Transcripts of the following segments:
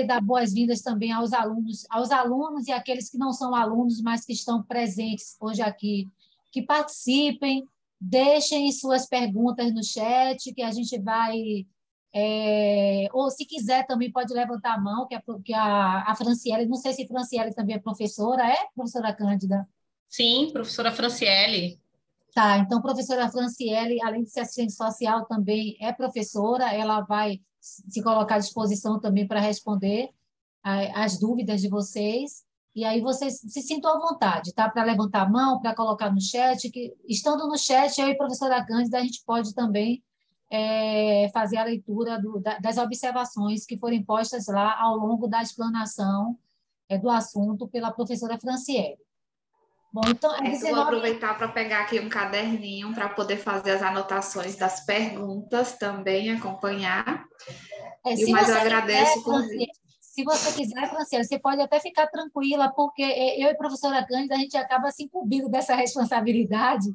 dar boas-vindas também aos alunos e aqueles que não são alunos, mas que estão presentes hoje aqui, que participem, deixem suas perguntas no chat, que a gente vai... ou, se quiser, também pode levantar a mão, que a Franciele, não sei se Franciele também é professora, professora Cândida? Sim, professora Franciele. Tá, então, professora Franciele, além de ser assistente social, também é professora, ela vai se colocar à disposição também para responder as dúvidas de vocês, e aí vocês se sintam à vontade, tá? Para levantar a mão, para colocar no chat, que estando no chat, eu e a professora Cândida, a gente pode também fazer a leitura das observações que forem postas lá ao longo da explanação do assunto pela professora Franciele. Bom, então, eu vou aproveitar para pegar aqui um caderninho para poder fazer as anotações das perguntas também, acompanhar. Mas eu agradeço o convite. Se você quiser, Franciele, você pode até ficar tranquila, porque eu e a professora Cândida, a gente acaba se incumbindo dessa responsabilidade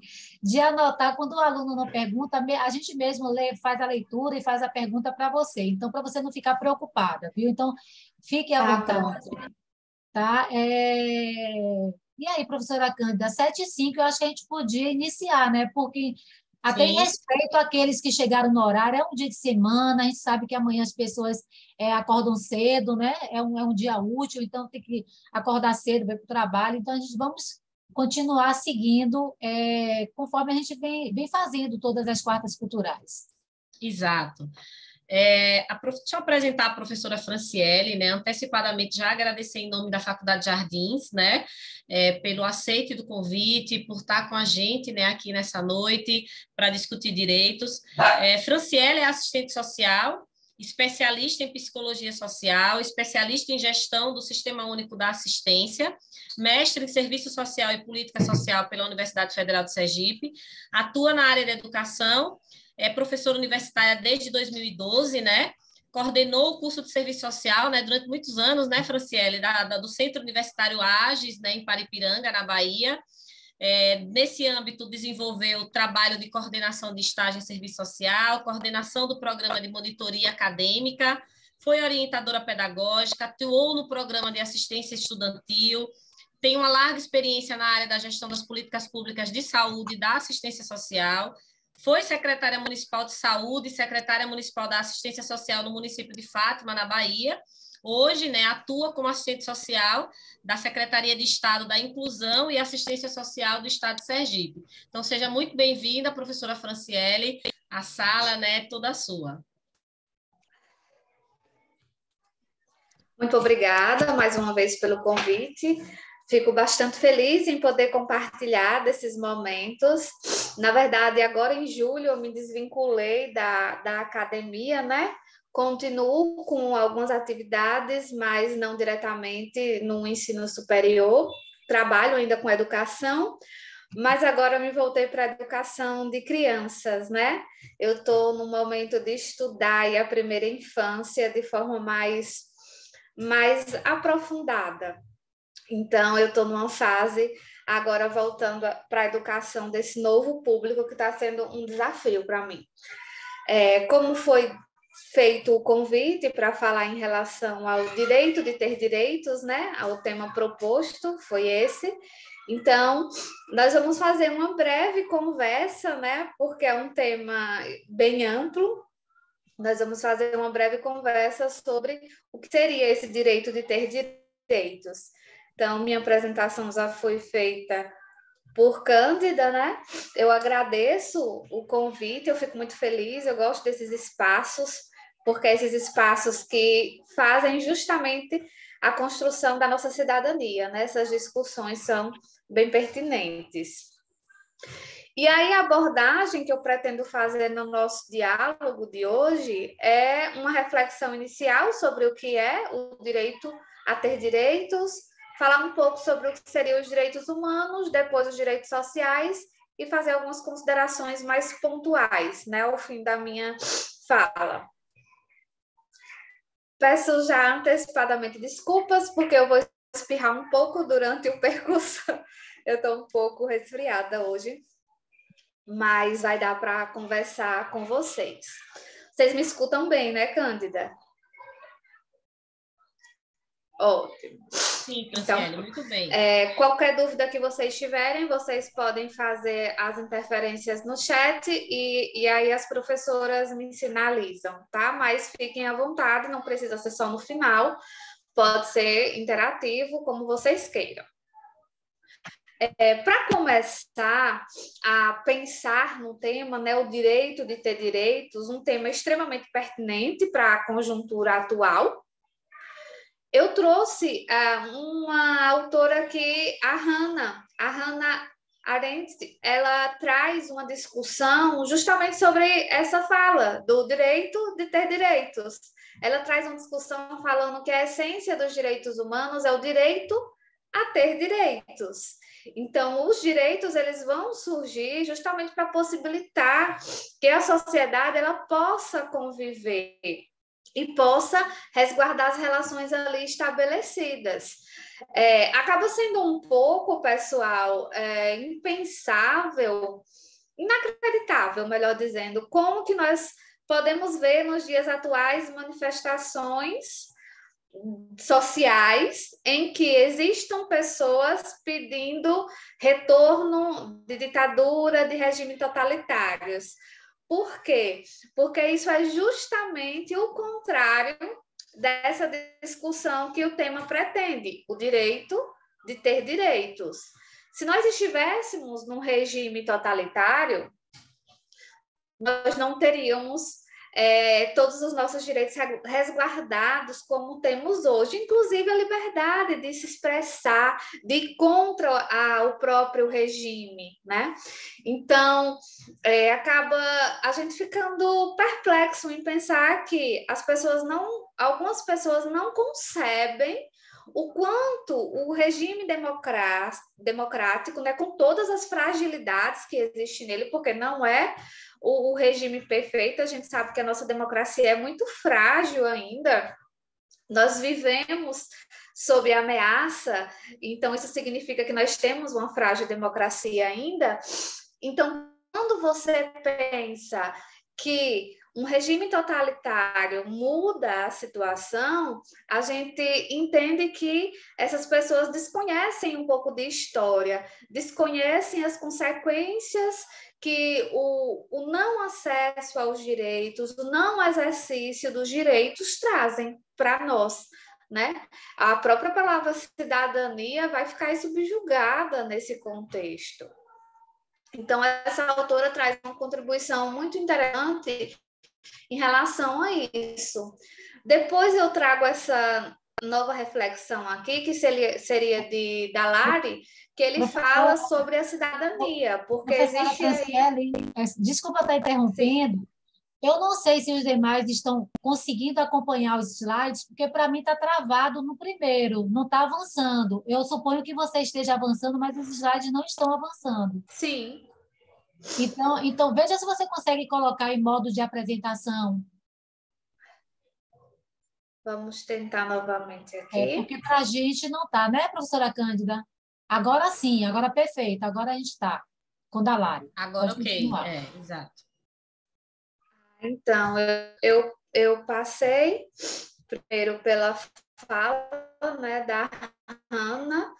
de anotar. Quando o aluno não pergunta, a gente mesmo faz a leitura e faz a pergunta para você. Então, para você não ficar preocupada, viu? Então, fique à vontade. Tá? E aí, professora Cândida, 7h05, eu acho que a gente podia iniciar, né? Porque, até em respeito àqueles que chegaram no horário, é um dia de semana, a gente sabe que amanhã as pessoas acordam cedo, né? É um dia útil, então tem que acordar cedo, vir para o trabalho. Então, a gente vamos continuar seguindo conforme a gente vem fazendo todas as quartas culturais. Exato. Deixa eu apresentar a professora Franciele, né? Antecipadamente já agradecer em nome da Faculdade Jardins, né? Pelo aceite do convite, por estar com a gente, né? Aqui nessa noite para discutir direitos. Franciele é assistente social, especialista em psicologia social, especialista em gestão do Sistema Único da Assistência, mestre em serviço social e política social pela Universidade Federal de Sergipe, atua na área da educação. É professora universitária desde 2012, né? Coordenou o curso de serviço social, né, durante muitos anos, né, Franciele, do Centro Universitário AGES, né, em Paripiranga, na Bahia. Nesse âmbito, desenvolveu trabalho de coordenação de estágio em serviço social, coordenação do programa de monitoria acadêmica, foi orientadora pedagógica, atuou no programa de assistência estudantil, tem uma larga experiência na área da gestão das políticas públicas de saúde e da assistência social. Foi secretária municipal de saúde e secretária municipal da assistência social no município de Fátima, na Bahia. Hoje, né, atua como assistente social da Secretaria de Estado da Inclusão e Assistência Social do Estado de Sergipe. Então, seja muito bem-vinda, professora Franciele. A sala, né, é toda sua. Muito obrigada mais uma vez pelo convite. Fico bastante feliz em poder compartilhar desses momentos. Na verdade, agora em julho eu me desvinculei da academia, né? Continuo com algumas atividades, mas não diretamente no ensino superior. Trabalho ainda com educação, mas agora me voltei para a educação de crianças, né? Eu estou no momento de estudar a primeira infância de forma mais aprofundada. Então, eu estou numa fase agora voltando para a educação desse novo público que está sendo um desafio para mim. Como foi feito o convite para falar em relação ao direito de ter direitos, né? O tema proposto foi esse. Então, nós vamos fazer uma breve conversa, né? Porque é um tema bem amplo. Nós vamos fazer uma breve conversa sobre o que seria esse direito de ter direitos. Então, minha apresentação já foi feita por Cândida, né? Eu agradeço o convite, eu fico muito feliz, eu gosto desses espaços, porque esses espaços que fazem justamente a construção da nossa cidadania, né? Essas discussões são bem pertinentes. E aí a abordagem que eu pretendo fazer no nosso diálogo de hoje é uma reflexão inicial sobre o que é o direito a ter direitos, falar um pouco sobre o que seriam os direitos humanos, depois os direitos sociais e fazer algumas considerações mais pontuais, né, ao fim da minha fala. Peço já antecipadamente desculpas, porque eu vou espirrar um pouco durante o percurso. Eu estou um pouco resfriada hoje, mas vai dar para conversar com vocês. Vocês me escutam bem, né, Cândida? Ótimo. Sim, Então, Franciele, muito bem. qualquer dúvida que vocês tiverem, vocês podem fazer as interferências no chat e aí as professoras me sinalizam, tá? Mas fiquem à vontade, não precisa ser só no final, pode ser interativo, como vocês queiram. Para começar a pensar no tema, né, o direito de ter direitos, um tema extremamente pertinente para a conjuntura atual, eu trouxe uma autora aqui, a Hannah Arendt, ela traz uma discussão justamente sobre essa fala do direito de ter direitos. Ela traz uma discussão falando que a essência dos direitos humanos é o direito a ter direitos. Então, os direitos eles vão surgir justamente para possibilitar que a sociedade ela possa conviver e possa resguardar as relações ali estabelecidas. Acaba sendo um pouco, pessoal, impensável, inacreditável, melhor dizendo, como que nós podemos ver nos dias atuais manifestações sociais em que existam pessoas pedindo retorno de ditadura, de regime totalitários. Por quê? Porque isso é justamente o contrário dessa discussão que o tema pretende, o direito de ter direitos. Se nós estivéssemos num regime totalitário, nós não teríamos todos os nossos direitos resguardados como temos hoje, inclusive a liberdade de se expressar, de ir contra o próprio regime, né? Então, acaba a gente ficando perplexo em pensar que algumas pessoas não concebem o quanto o regime democrático, né, com todas as fragilidades que existem nele, porque não é o regime perfeito, a gente sabe que a nossa democracia é muito frágil ainda, nós vivemos sob ameaça, então isso significa que nós temos uma frágil democracia ainda. Então, quando você pensa que um regime totalitário muda a situação, a gente entende que essas pessoas desconhecem um pouco de história, desconhecem as consequências que o não acesso aos direitos, o não exercício dos direitos trazem para nós, né? A própria palavra cidadania vai ficar subjugada nesse contexto. Então, essa autora traz uma contribuição muito interessante em relação a isso. Depois eu trago essa nova reflexão aqui, que seria de Dallaire, que ele fala sobre a cidadania, porque existe Franciele, desculpa estar interrompendo. Sim. Eu não sei se os demais estão conseguindo acompanhar os slides, porque para mim está travado no primeiro, não está avançando. Eu suponho que você esteja avançando, mas os slides não estão avançando. Sim. Então veja se você consegue colocar em modo de apresentação. Vamos tentar novamente aqui. Porque para a gente não está, né, professora Cândida? Agora sim, agora perfeito, agora a gente está com Dallaire. Agora ok, exato. Então, eu passei primeiro pela fala, né, da Hannah,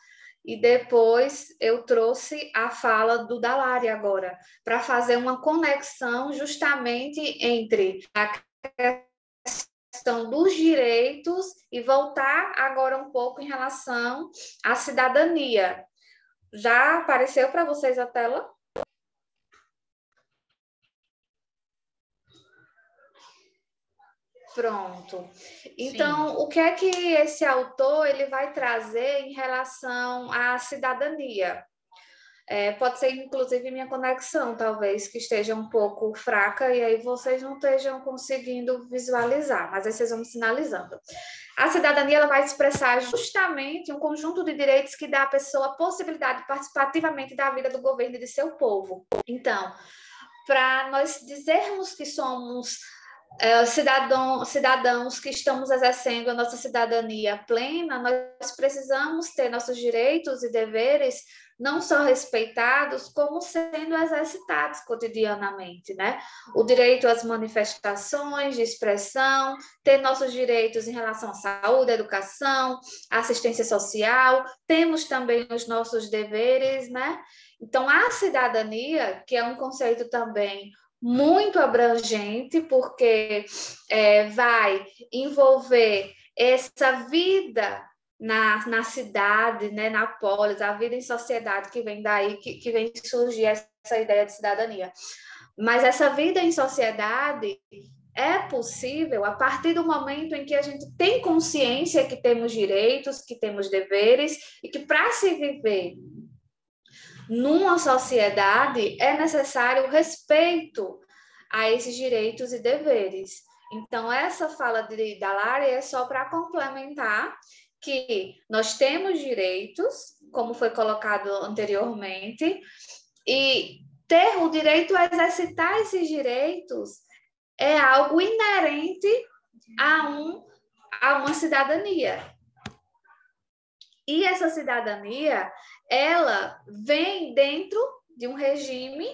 e depois eu trouxe a fala do Dallaire agora, para fazer uma conexão justamente entre a questão dos direitos e voltar agora um pouco em relação à cidadania. Já apareceu para vocês a tela? Pronto. Então, sim. O que é que esse autor ele vai trazer em relação à cidadania? Pode ser, inclusive, minha conexão, talvez, que esteja um pouco fraca, e aí vocês não estejam conseguindo visualizar, mas aí vocês vão me sinalizando. A cidadania ela vai expressar justamente um conjunto de direitos que dá à pessoa a possibilidade de participativamente da vida do governo e de seu povo. Então, para nós dizermos que somos cidadãos que estamos exercendo a nossa cidadania plena, nós precisamos ter nossos direitos e deveres não só respeitados, como sendo exercitados cotidianamente, né? O direito às manifestações de expressão, ter nossos direitos em relação à saúde, à educação, à assistência social, temos também os nossos deveres, né? Então, a cidadania, que é um conceito também muito abrangente, porque vai envolver essa vida na cidade, né, na polis, a vida em sociedade que vem daí, que vem surgir essa ideia de cidadania. Mas essa vida em sociedade é possível a partir do momento em que a gente tem consciência que temos direitos, que temos deveres, e que para se viver numa sociedade é necessário respeito a esses direitos e deveres. Então, essa fala da Lari é só para complementar que nós temos direitos, como foi colocado anteriormente, e ter o direito a exercitar esses direitos é algo inerente a uma cidadania. E essa cidadania, ela vem dentro de um regime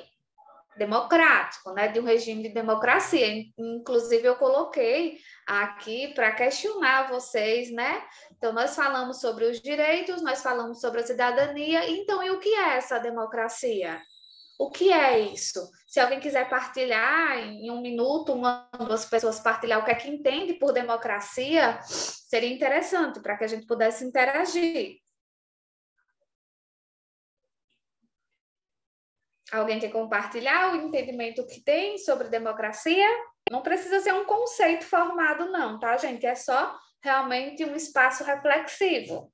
democrático, né? De um regime de democracia. Inclusive, eu coloquei aqui para questionar vocês, né? Então, nós falamos sobre os direitos, nós falamos sobre a cidadania. Então, e o que é essa democracia? O que é isso? Se alguém quiser partilhar em um minuto, uma ou duas pessoas partilhar o que é que entende por democracia, seria interessante para que a gente pudesse interagir. Alguém quer compartilhar o entendimento que tem sobre democracia? Não precisa ser um conceito formado, não, tá, gente? É só realmente um espaço reflexivo.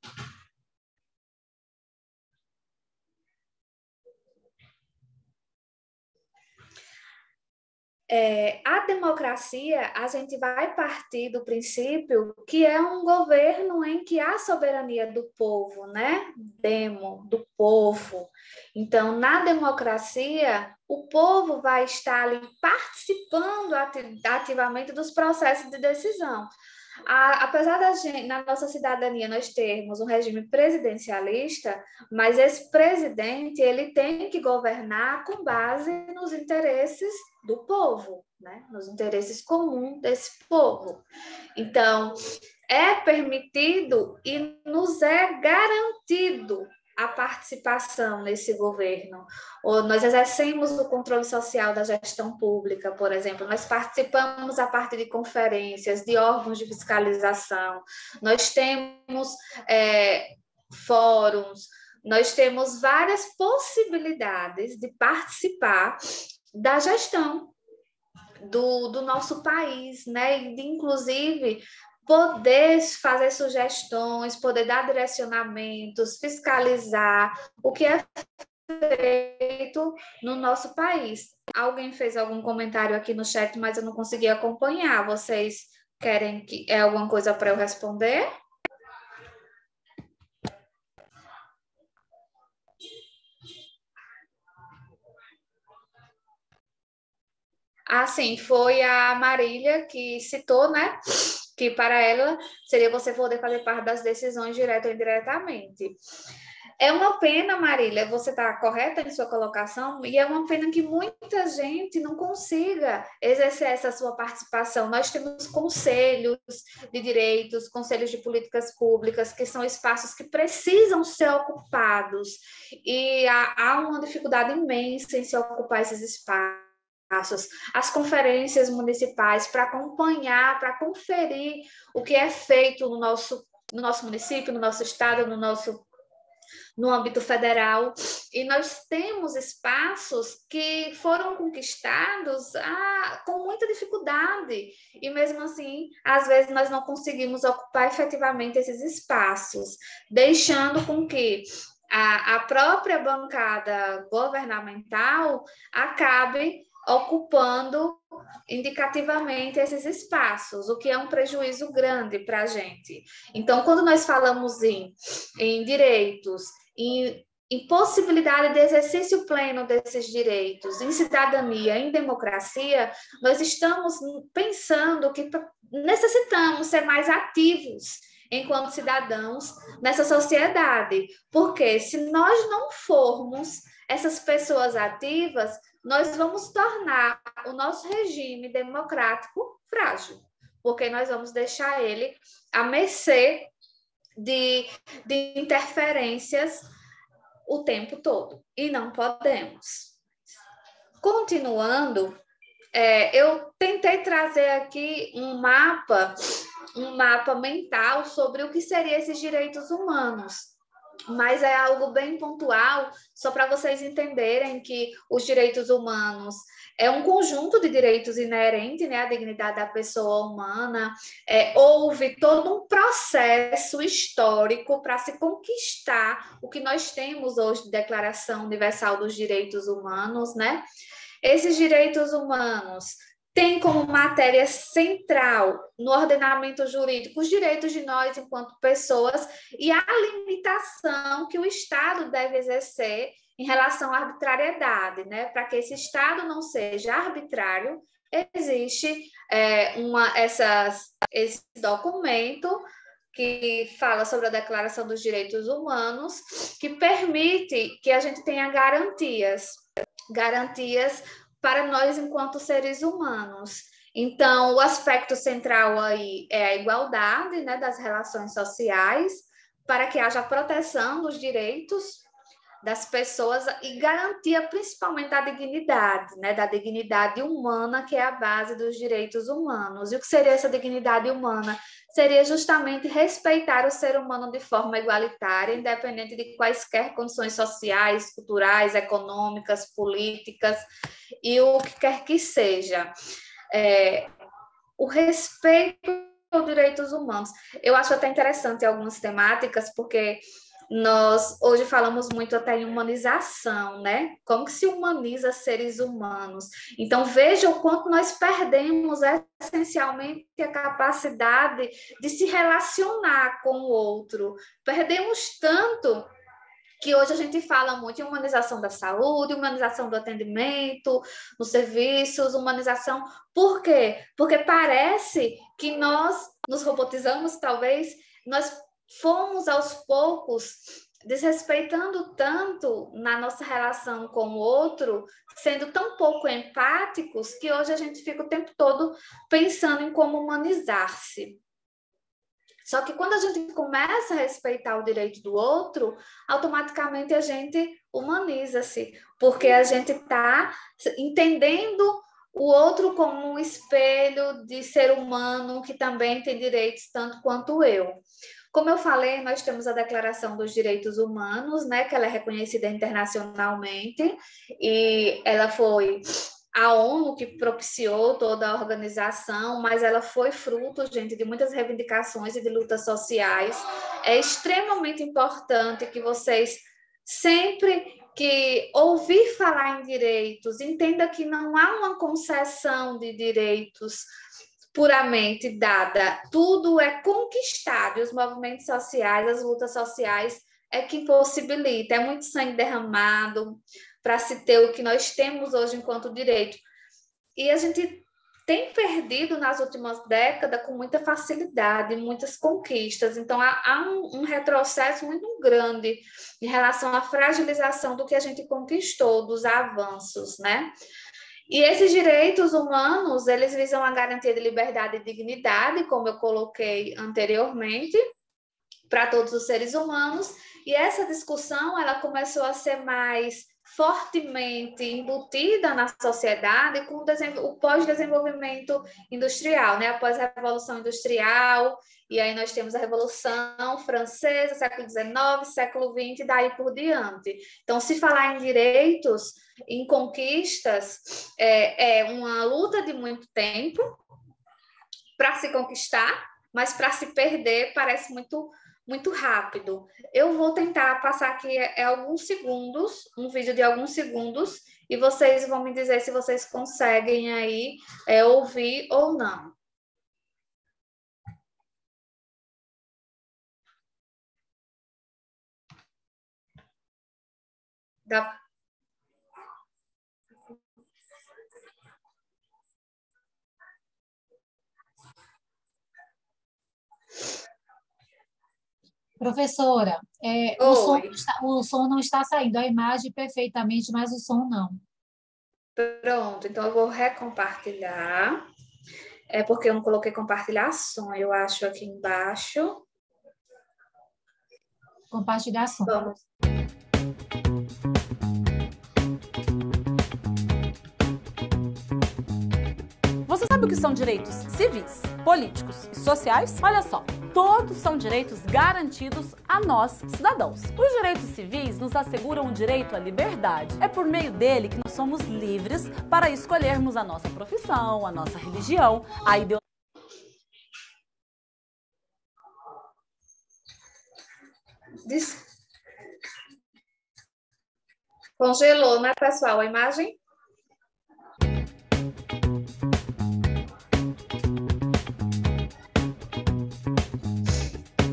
A democracia, a gente vai partir do princípio que é um governo em que há soberania do povo, né? Do povo. Então, na democracia, o povo vai estar ali participando ativamente dos processos de decisão. Apesar da gente, na nossa cidadania, nós termos um regime presidencialista, mas esse presidente ele tem que governar com base nos interesses do povo, né? Nos interesses comuns desse povo. Então, é permitido e nos é garantido a participação nesse governo. Ou nós exercemos o controle social da gestão pública, por exemplo, nós participamos a partir de conferências, de órgãos de fiscalização, nós temos fóruns, nós temos várias possibilidades de participar da gestão do nosso país, né? E de, inclusive, poder fazer sugestões, poder dar direcionamentos, fiscalizar o que é feito no nosso país. Alguém fez algum comentário aqui no chat, mas eu não consegui acompanhar. Vocês querem que alguma coisa para eu responder? Ah, sim, foi a Marília que citou, né? Que para ela seria você poder fazer parte das decisões direto ou indiretamente. É uma pena, Marília, você está correta em sua colocação, e é uma pena que muita gente não consiga exercer essa sua participação. Nós temos conselhos de direitos, conselhos de políticas públicas, que são espaços que precisam ser ocupados, e há uma dificuldade imensa em se ocupar esses espaços. As conferências municipais para acompanhar, para conferir o que é feito no nosso município, no nosso estado, no âmbito federal, e nós temos espaços que foram conquistados com muita dificuldade, e mesmo assim, às vezes nós não conseguimos ocupar efetivamente esses espaços, deixando com que a própria bancada governamental acabe ocupando indicativamente esses espaços, o que é um prejuízo grande para a gente. Então, quando nós falamos em direitos, em possibilidade de exercício pleno desses direitos, em cidadania, em democracia, nós estamos pensando que necessitamos ser mais ativos enquanto cidadãos nessa sociedade. Porque se nós não formos essas pessoas ativas, nós vamos tornar o nosso regime democrático frágil, porque nós vamos deixar ele à mercê de interferências o tempo todo, e não podemos. Continuando, eu tentei trazer aqui um mapa mental sobre o que seriam esses direitos humanos, mas é algo bem pontual, só para vocês entenderem que os direitos humanos é um conjunto de direitos inerentes, né, à dignidade da pessoa humana. Houve todo um processo histórico para se conquistar o que nós temos hoje de Declaração Universal dos Direitos Humanos, né? Esses direitos humanos têm como matéria central no ordenamento jurídico os direitos de nós enquanto pessoas e a limitação que o Estado deve exercer em relação à arbitrariedade, né? Para que esse Estado não seja arbitrário, existe esse documento que fala sobre a Declaração dos Direitos Humanos, que permite que a gente tenha garantias para nós enquanto seres humanos. Então, o aspecto central aí é a igualdade, né, das relações sociais, para que haja proteção dos direitos das pessoas e garantia principalmente da dignidade, né, da dignidade humana, que é a base dos direitos humanos. E o que seria essa dignidade humana? Seria justamente respeitar o ser humano de forma igualitária, independente de quaisquer condições sociais, culturais, econômicas, políticas e o que quer que seja. O respeito aos direitos humanos. Eu acho até interessante algumas temáticas, porque nós hoje falamos muito até em humanização, né? Como que se humaniza seres humanos? Então, veja o quanto nós perdemos essencialmente a capacidade de se relacionar com o outro. Perdemos tanto que hoje a gente fala muito em humanização da saúde, humanização do atendimento, nos serviços, humanização. Por quê? Porque parece que nós nos robotizamos, talvez, nós fomos aos poucos desrespeitando tanto na nossa relação com o outro, sendo tão pouco empáticos, que hoje a gente fica o tempo todo pensando em como humanizar-se. Só que quando a gente começa a respeitar o direito do outro, automaticamente a gente humaniza-se, porque a gente está entendendo o outro como um espelho de ser humano que também tem direitos tanto quanto eu. Como eu falei, nós temos a Declaração dos Direitos Humanos, né, que ela é reconhecida internacionalmente, e ela foi a ONU que propiciou toda a organização, mas ela foi fruto, gente, de muitas reivindicações e de lutas sociais. É extremamente importante que vocês, sempre que ouvir falar em direitos, entenda que não há uma concessão de direitos puramente dada, tudo é conquistado, e os movimentos sociais, as lutas sociais é que impossibilita, é muito sangue derramado para se ter o que nós temos hoje enquanto direito. E a gente tem perdido nas últimas décadas com muita facilidade, muitas conquistas. Então, há um retrocesso muito grande em relação à fragilização do que a gente conquistou, dos avanços, né? E esses direitos humanos, eles visam a garantia de liberdade e dignidade, como eu coloquei anteriormente, para todos os seres humanos. E essa discussão, ela começou a ser mais fortemente embutida na sociedade com o pós-desenvolvimento industrial, né? Após a Revolução Industrial, e aí nós temos a Revolução Francesa, século XIX, século XX, e daí por diante. Então, se falar em direitos, em conquistas, é uma luta de muito tempo para se conquistar, mas para se perder parece muito rápido. Eu vou tentar passar aqui alguns segundos, um vídeo de alguns segundos, e vocês vão me dizer se vocês conseguem aí ouvir ou não. Dá... Professora, Oi, o som não está saindo, a imagem perfeitamente, mas o som não. pronto. Então, eu vou recompartilhar. É porque eu não coloquei compartilhar som, eu acho aqui embaixo. Compartilhar som. Vamos. Você sabe o que são direitos civis, políticos e sociais? Olha só, todos são direitos garantidos a nós, cidadãos. Os direitos civis nos asseguram o direito à liberdade. É por meio dele que nós somos livres para escolhermos a nossa profissão, a nossa religião, a ideologia. Congelou, né, pessoal, a imagem?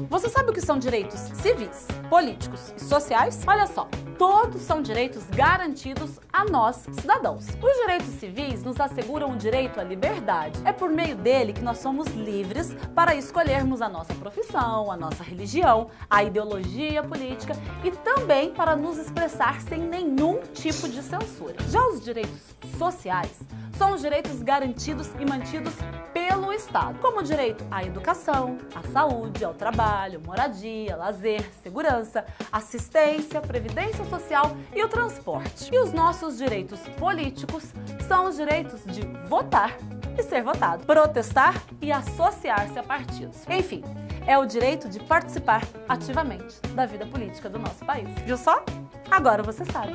Você sabe o que são direitos civis, políticos e sociais? Olha só, todos são direitos garantidos a nós, cidadãos. Os direitos civis nos asseguram o direito à liberdade. É por meio dele que nós somos livres para escolhermos a nossa profissão, a nossa religião, a ideologia política e também para nos expressar sem nenhum tipo de censura. Já os direitos sociais são os direitos garantidos e mantidos pelo Estado, como o direito à educação, à saúde, ao trabalho, moradia, lazer, segurança, assistência, previdência social e o transporte. E os nossos direitos políticos são os direitos de votar e ser votado, protestar e associar-se a partidos. Enfim, é o direito de participar ativamente da vida política do nosso país. Viu só? Agora você sabe.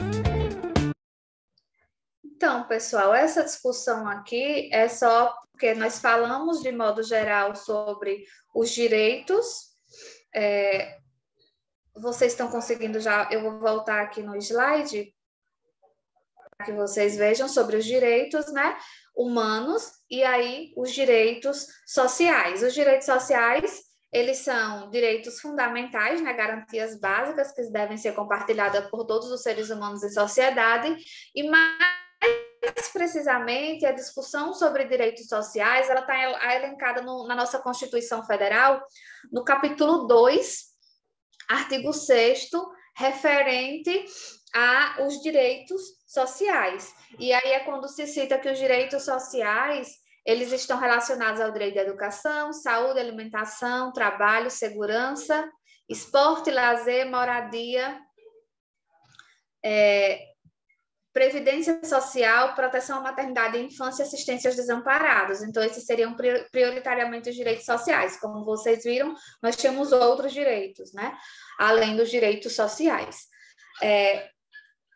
Então, pessoal, essa discussão aqui é só porque nós falamos de modo geral sobre os direitos. Vocês estão conseguindo já? Eu vou voltar aqui no slide para que vocês vejam sobre os direitos, né, humanos e aí os direitos sociais. Os direitos sociais, eles são direitos fundamentais, né, garantias básicas que devem ser compartilhadas por todos os seres humanos em sociedade e mais precisamente, a discussão sobre direitos sociais, ela está elencada na nossa Constituição Federal, no capítulo 2, artigo 6º, referente aos direitos sociais. E aí é quando se cita que os direitos sociais, eles estão relacionados ao direito à educação, saúde, alimentação, trabalho, segurança, esporte, lazer, moradia, previdência social, proteção à maternidade e infância e assistência aos desamparados. Então, esses seriam prioritariamente os direitos sociais. Como vocês viram, nós temos outros direitos, né? Além dos direitos sociais.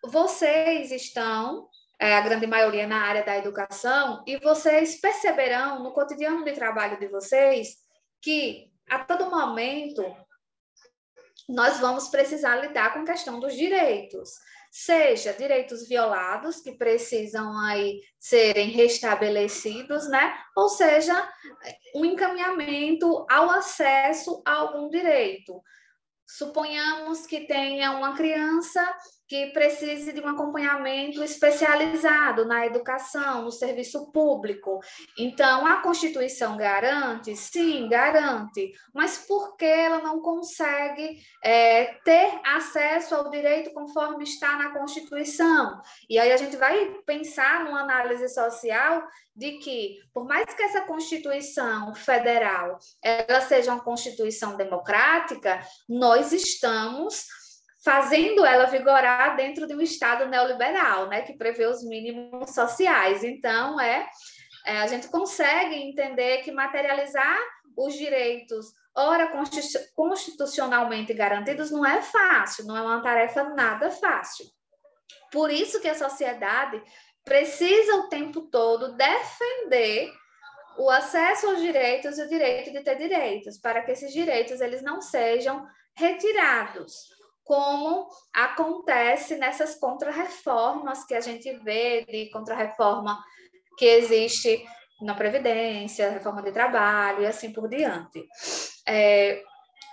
Vocês estão, a grande maioria, na área da educação, e vocês perceberão no cotidiano de trabalho de vocês que, a todo momento, nós vamos precisar lidar com a questão dos direitos. Seja direitos violados, que precisam aí serem restabelecidos, né? Ou seja, um encaminhamento ao acesso a algum direito. Suponhamos que tenha uma criança que precise de um acompanhamento especializado na educação, no serviço público. Então, a Constituição garante? Sim, garante. Mas por que ela não consegue ter acesso ao direito conforme está na Constituição? E aí a gente vai pensar numa análise social de que, por mais que essa Constituição Federal ela seja uma Constituição democrática, nós estamos fazendo ela vigorar dentro de um Estado neoliberal, né, que prevê os mínimos sociais. Então, a gente consegue entender que materializar os direitos, ora constitucionalmente garantidos, não é fácil, não é uma tarefa nada fácil. Por isso que a sociedade precisa o tempo todo defender o acesso aos direitos e o direito de ter direitos, para que esses direitos eles não sejam retirados, como acontece nessas contrarreformas que a gente vê, de contrarreforma que existe na Previdência, reforma de trabalho e assim por diante.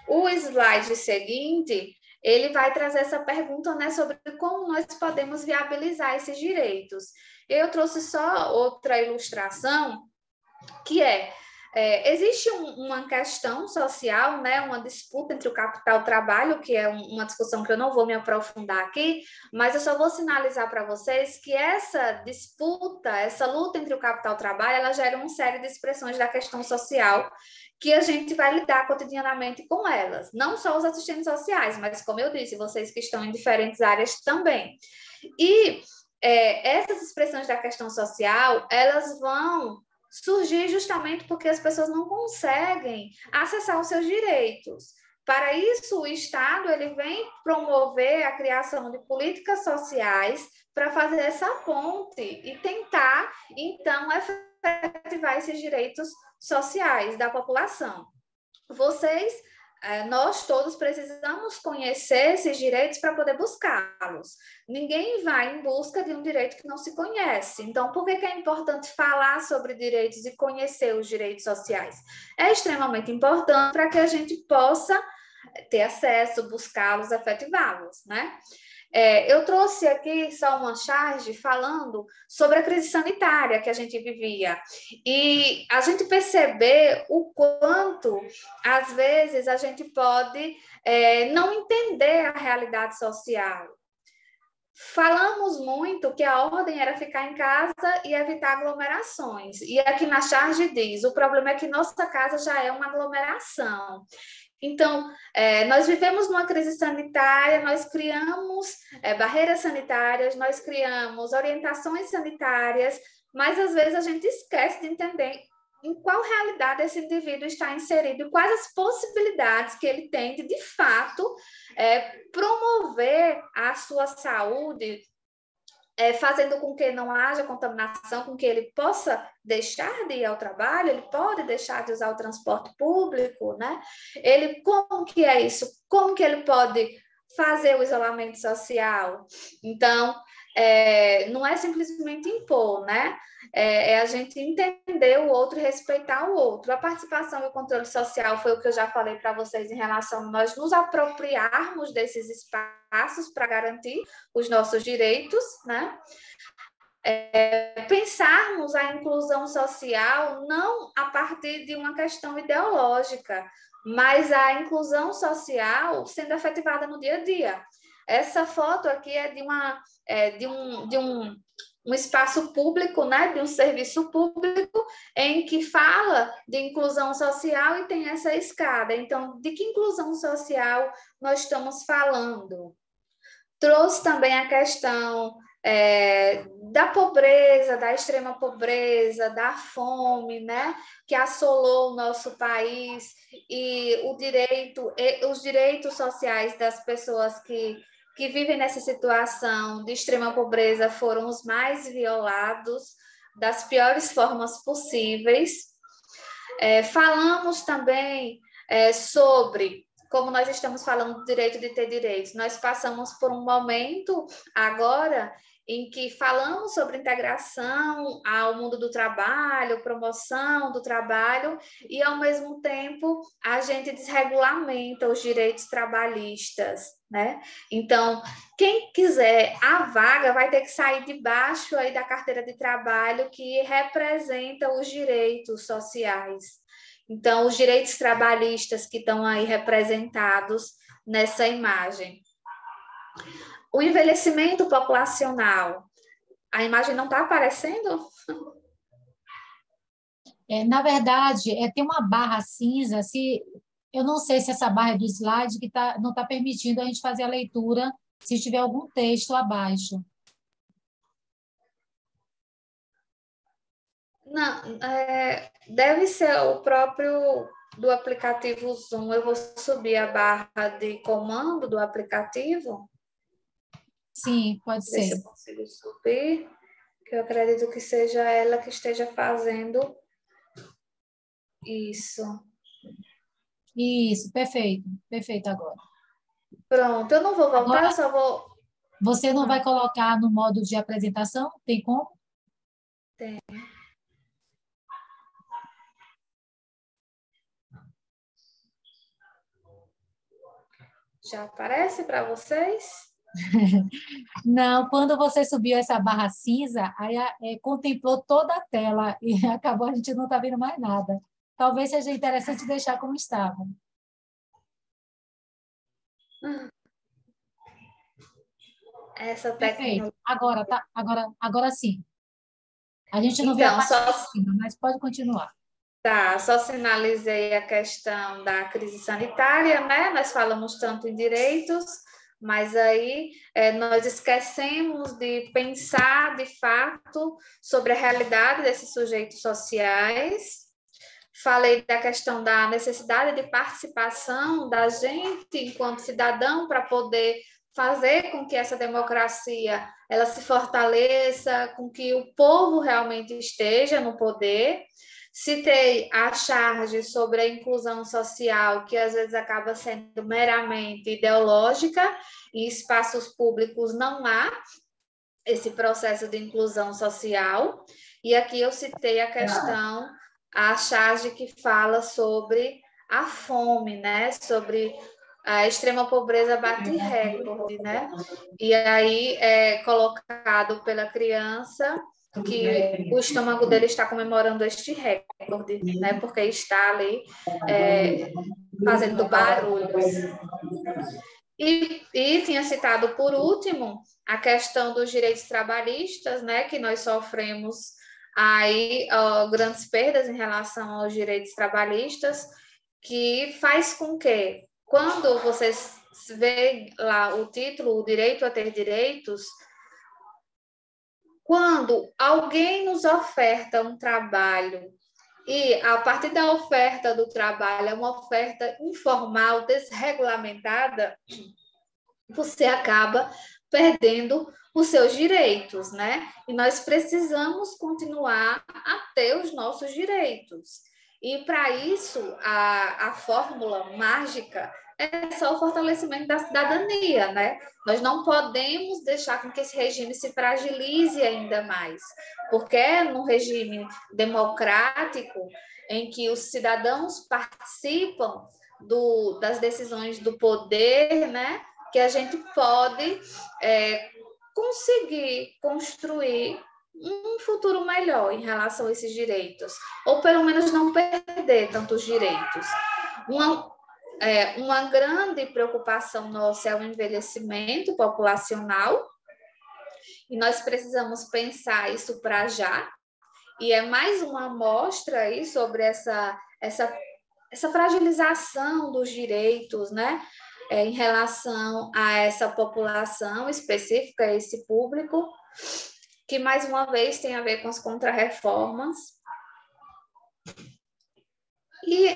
O slide seguinte, ele vai trazer essa pergunta, né, sobre como nós podemos viabilizar esses direitos. Eu trouxe só outra ilustração, que Existe uma questão social, né, uma disputa entre o capital e o trabalho, que é uma discussão que eu não vou me aprofundar aqui, mas eu só vou sinalizar para vocês que essa disputa, essa luta entre o capital e o trabalho, ela gera uma série de expressões da questão social que a gente vai lidar cotidianamente com elas. Não só os assistentes sociais, mas, como eu disse, vocês que estão em diferentes áreas também. E essas expressões da questão social, elas vão surgir justamente porque as pessoas não conseguem acessar os seus direitos. Para isso, o Estado ele vem promover a criação de políticas sociais para fazer essa ponte e tentar, então, efetivar esses direitos sociais da população. Nós todos precisamos conhecer esses direitos para poder buscá-los. Ninguém vai em busca de um direito que não se conhece. Então, por que é importante falar sobre direitos e conhecer os direitos sociais? É extremamente importante para que a gente possa ter acesso, buscá-los, efetivá-los, né? Eu trouxe aqui só uma charge falando sobre a crise sanitária que a gente vivia e a gente perceber o quanto, às vezes, a gente pode não entender a realidade social. Falamos muito que a ordem era ficar em casa e evitar aglomerações. E aqui na charge diz, o problema é que nossa casa já é uma aglomeração. Então, nós vivemos numa crise sanitária, nós criamos barreiras sanitárias, nós criamos orientações sanitárias, mas às vezes a gente esquece de entender em qual realidade esse indivíduo está inserido e quais as possibilidades que ele tem de fato, promover a sua saúde, fazendo com que não haja contaminação, com que ele possa deixar de ir ao trabalho, ele pode deixar de usar o transporte público, né? Como que é isso? Como que ele pode fazer o isolamento social? Então, não é simplesmente impor, né? É a gente entender o outro e respeitar o outro. A participação e o controle social foi o que eu já falei para vocês em relação a nós nos apropriarmos desses espaços para garantir os nossos direitos, né? Pensarmos a inclusão social não a partir de uma questão ideológica, mas a inclusão social sendo efetivada no dia a dia. Essa foto aqui é de um espaço público, né, de um serviço público, em que fala de inclusão social e tem essa escada. Então, de que inclusão social nós estamos falando? Trouxe também a questão da pobreza, da extrema pobreza, da fome, né, que assolou o nosso país, e os direitos sociais das pessoas que vivem nessa situação de extrema pobreza foram os mais violados, das piores formas possíveis. Falamos também sobre, como nós estamos falando do direito de ter direitos, nós passamos por um momento agora em que falamos sobre integração ao mundo do trabalho, promoção do trabalho, e, ao mesmo tempo, a gente desregulamenta os direitos trabalhistas, né? Então, quem quiser a vaga vai ter que sair de baixo aí da carteira de trabalho que representa os direitos sociais. Então, os direitos trabalhistas que estão aí representados nessa imagem. O envelhecimento populacional. A imagem não está aparecendo? Na verdade, tem uma barra cinza. Eu não sei se essa barra é do slide que não está permitindo a gente fazer a leitura se tiver algum texto abaixo. Não, deve ser o próprio do aplicativo Zoom. Eu vou subir a barra de comando do aplicativo. Sim, pode ser. Ver se eu consigo subir, que eu acredito que seja ela que esteja fazendo isso. Isso, perfeito. Perfeito agora. Pronto, eu não vou voltar, agora, eu só vou... Você não vai colocar no modo de apresentação? Tem como? Tem. Já aparece para vocês? Não, quando você subiu essa barra cinza, aí contemplou toda a tela e acabou, a gente não está vendo mais nada. talvez seja interessante deixar como estava. Essa Perfeito. tecnologia. Agora sim. A gente não vê a Então, parte de cima, mas pode continuar. tá, só sinalizei a questão da crise sanitária, né? Nós falamos tanto em direitos, mas aí nós esquecemos de pensar, de fato, sobre a realidade desses sujeitos sociais. Falei da questão da necessidade de participação da gente enquanto cidadão para poder fazer com que essa democracia ela se fortaleça, com que o povo realmente esteja no poder. Citei a charge sobre a inclusão social, que às vezes acaba sendo meramente ideológica, em espaços públicos não há esse processo de inclusão social. E aqui eu citei a questão, a charge que fala sobre a fome, né? Sobre a extrema pobreza bate recorde, né? E aí é colocado pela criança que o estômago dele está comemorando este recorde, né? Porque está ali fazendo barulhos. E tinha citado, por último, a questão dos direitos trabalhistas, né? Que nós sofremos aí grandes perdas em relação aos direitos trabalhistas, que faz com que, quando vocês veem lá o título, o direito a ter direitos, quando alguém nos oferta um trabalho e a partir da oferta do trabalho é uma oferta informal, desregulamentada, você acaba perdendo os seus direitos, né? E nós precisamos continuar a ter os nossos direitos. E, para isso, a fórmula mágica é só o fortalecimento da cidadania, né? Nós não podemos deixar com que esse regime se fragilize ainda mais, porque é num regime democrático em que os cidadãos participam das decisões do poder, né? Que a gente pode conseguir construir um futuro melhor em relação a esses direitos, ou pelo menos não perder tantos direitos. Uma grande preocupação nossa é o envelhecimento populacional, e nós precisamos pensar isso para já, e é mais uma amostra aí sobre essa fragilização dos direitos, né? Em relação a essa população específica, a esse público, que, mais uma vez, tem a ver com as contrarreformas. E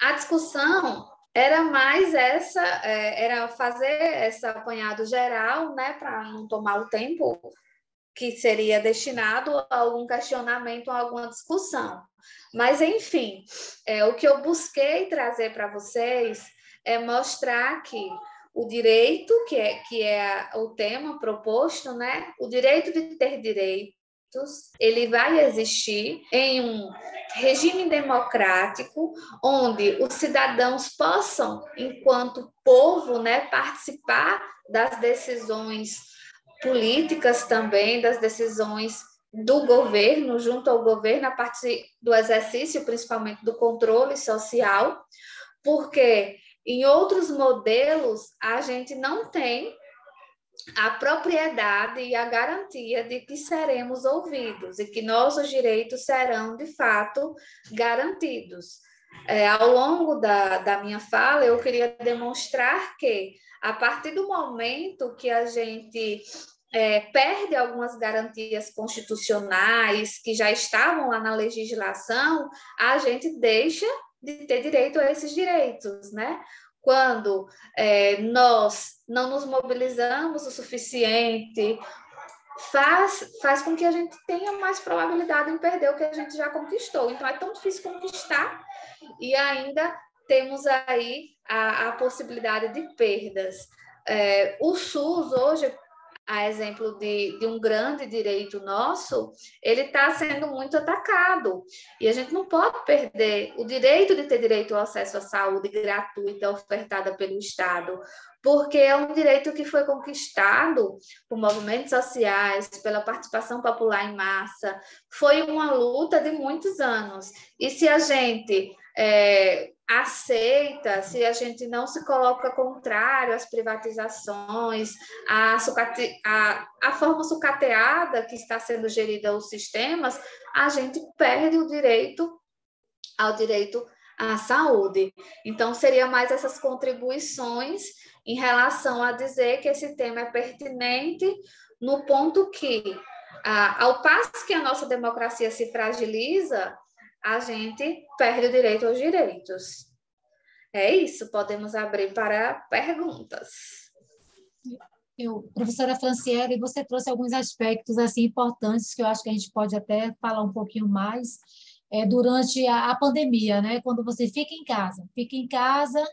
a discussão era mais era fazer esse apanhado geral, né, para não tomar o tempo que seria destinado a algum questionamento, a alguma discussão. Mas, enfim, o que eu busquei trazer para vocês é mostrar que o direito, que é o tema proposto, né? O direito de ter direitos, ele vai existir em um regime democrático, onde os cidadãos possam, enquanto povo, né, participar das decisões políticas também, das decisões do governo, junto ao governo, a partir do exercício, principalmente, do controle social, porque em outros modelos a gente não tem a propriedade e a garantia de que seremos ouvidos e que nossos direitos serão, de fato, garantidos. Ao longo da minha fala, eu queria demonstrar que, a partir do momento que a gente perde algumas garantias constitucionais que já estavam lá na legislação, a gente deixa de ter direito a esses direitos, né? Quando nós não nos mobilizamos o suficiente, faz com que a gente tenha mais probabilidade em perder o que a gente já conquistou. Então, é tão difícil conquistar e ainda temos aí a possibilidade de perdas. O SUS, hoje, a exemplo de um grande direito nosso, ele está sendo muito atacado. E a gente não pode perder o direito de ter direito ao acesso à saúde gratuita ofertada pelo Estado, porque é um direito que foi conquistado por movimentos sociais, pela participação popular em massa, foi uma luta de muitos anos. E se a gente aceita, se a gente não se coloca contrário às privatizações, a forma sucateada que está sendo gerida os sistemas, a gente perde o direito ao direito à saúde. Então, seria mais essas contribuições em relação a dizer que esse tema é pertinente no ponto que, ao passo que a nossa democracia se fragiliza, a gente perde o direito aos direitos. É isso, podemos abrir para perguntas. Professora Franciele, você trouxe alguns aspectos assim, importantes que eu acho que a gente pode até falar um pouquinho mais durante a pandemia, né? Quando você fica em casa,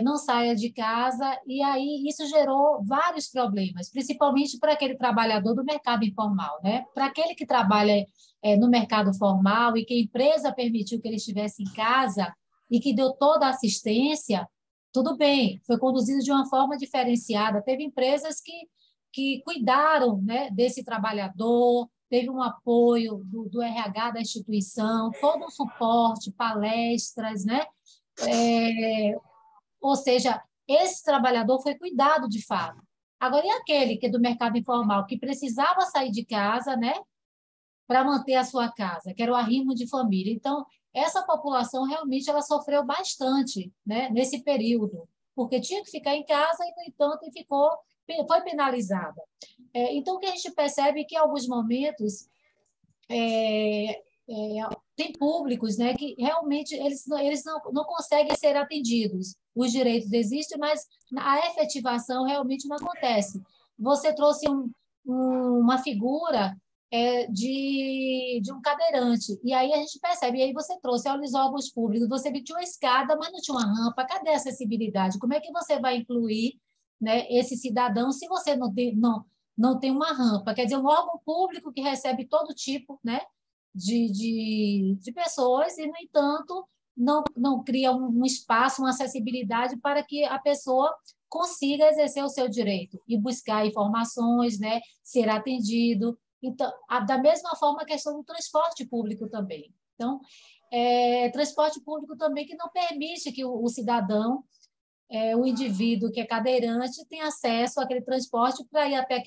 não saia de casa, e aí isso gerou vários problemas, principalmente para aquele trabalhador do mercado informal, né? Para aquele que trabalha no mercado formal e que a empresa permitiu que ele estivesse em casa e que deu toda a assistência, tudo bem, foi conduzido de uma forma diferenciada. Teve empresas que cuidaram, né, desse trabalhador, teve um apoio do RH da instituição, todo um suporte, palestras, né? Ou seja, esse trabalhador foi cuidado de fato. Agora, e aquele que é do mercado informal, que precisava sair de casa, né, para manter a sua casa, que era o arrimo de família. Então, essa população realmente ela sofreu bastante, né, nesse período, porque tinha que ficar em casa e, no entanto, foi penalizada. Então, o que a gente percebe é que, em alguns momentos, tem públicos, né, que realmente eles não conseguem ser atendidos. Os direitos existem, mas a efetivação realmente não acontece. Você trouxe uma figura de um cadeirante, e aí a gente percebe, e aí você trouxe aos órgãos públicos, você viu que tinha uma escada, mas não tinha uma rampa, cadê a acessibilidade? Como é que você vai incluir, né, esse cidadão se você não tem uma rampa? Quer dizer, um órgão público que recebe todo tipo, né, de pessoas e, no entanto, não cria um espaço, uma acessibilidade para que a pessoa consiga exercer o seu direito e buscar informações, né, ser atendido. Então, da mesma forma, a questão do transporte público também. Então, transporte público também que não permite que o cidadão, o indivíduo que é cadeirante, tenha acesso àquele transporte para ir até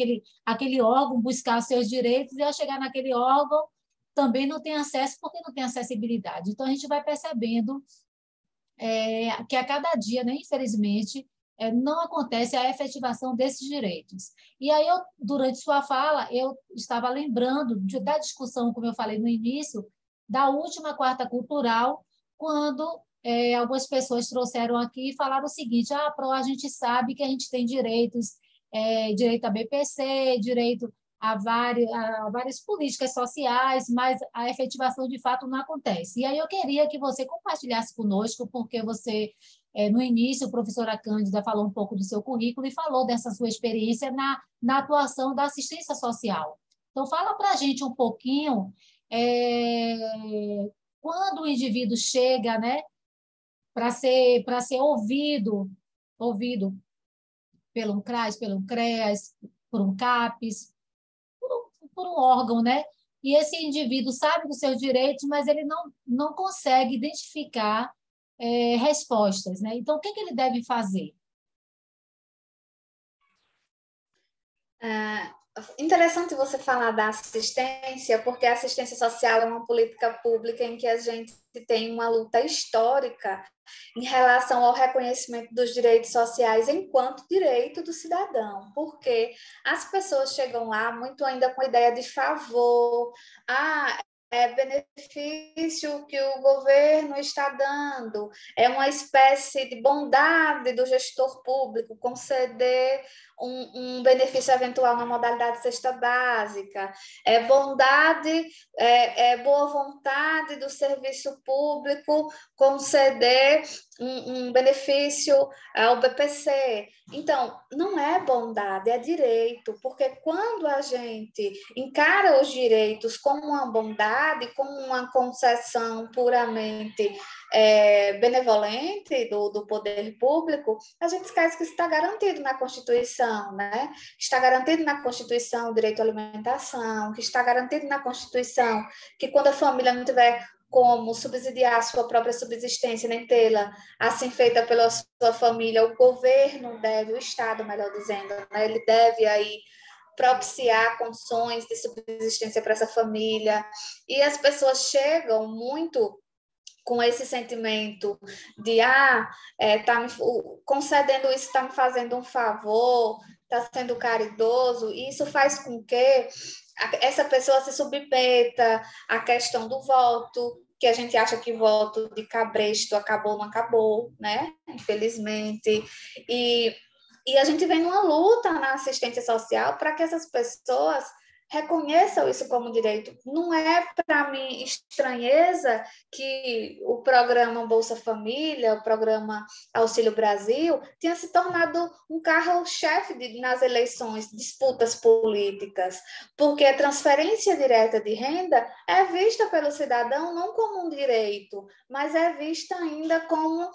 aquele órgão, buscar seus direitos, e ao chegar naquele órgão, também não tem acesso porque não tem acessibilidade. Então, a gente vai percebendo que a cada dia, né, infelizmente, não acontece a efetivação desses direitos. E aí, durante sua fala, eu estava lembrando da discussão, como eu falei no início, da última quarta cultural, quando algumas pessoas trouxeram aqui e falaram o seguinte: a gente sabe que a gente tem direitos, direito a BPC, direito a várias políticas sociais, mas a efetivação de fato não acontece. E aí eu queria que você compartilhasse conosco, porque você, no início, a professora Cândida falou um pouco do seu currículo e falou dessa sua experiência na atuação da assistência social. Então, fala para a gente um pouquinho quando o indivíduo chega, né, para ser ouvido pelo CRAS, pelo CREAS, por um CAPES, por um órgão, né? E esse indivíduo sabe dos seus direitos, mas ele não consegue identificar respostas, né? Então, o que ele deve fazer? Interessante você falar da assistência, porque a assistência social é uma política pública em que a gente tem uma luta histórica em relação ao reconhecimento dos direitos sociais enquanto direito do cidadão, porque as pessoas chegam lá muito ainda com a ideia de favor, benefício que o governo está dando, é uma espécie de bondade do gestor público conceder um benefício eventual na modalidade cesta básica, é bondade, boa vontade do serviço público conceder um benefício ao BPC. Então, não é bondade, é direito, porque quando a gente encara os direitos como uma bondade, como uma concessão puramente benevolente do poder público, a gente esquece que isso está garantido na Constituição, né? Está garantido na Constituição o direito à alimentação, que está garantido na Constituição que quando a família não tiver como subsidiar a sua própria subsistência, nem tê-la assim feita pela sua família, o governo deve, o Estado, melhor dizendo, né? Ele deve aí propiciar condições de subsistência para essa família. E as pessoas chegam muito com esse sentimento de tá me concedendo isso, está me fazendo um favor, está sendo caridoso, e isso faz com que essa pessoa se submeta à questão do voto, que a gente acha que voto de cabresto acabou, não acabou, né? Infelizmente. E a gente vem numa luta na assistência social para que essas pessoas reconheçam isso como direito. Não é para mim estranheza que o programa Bolsa Família, o programa Auxílio Brasil, tenha se tornado um carro-chefe nas eleições, disputas políticas, porque a transferência direta de renda é vista pelo cidadão não como um direito, mas é vista ainda como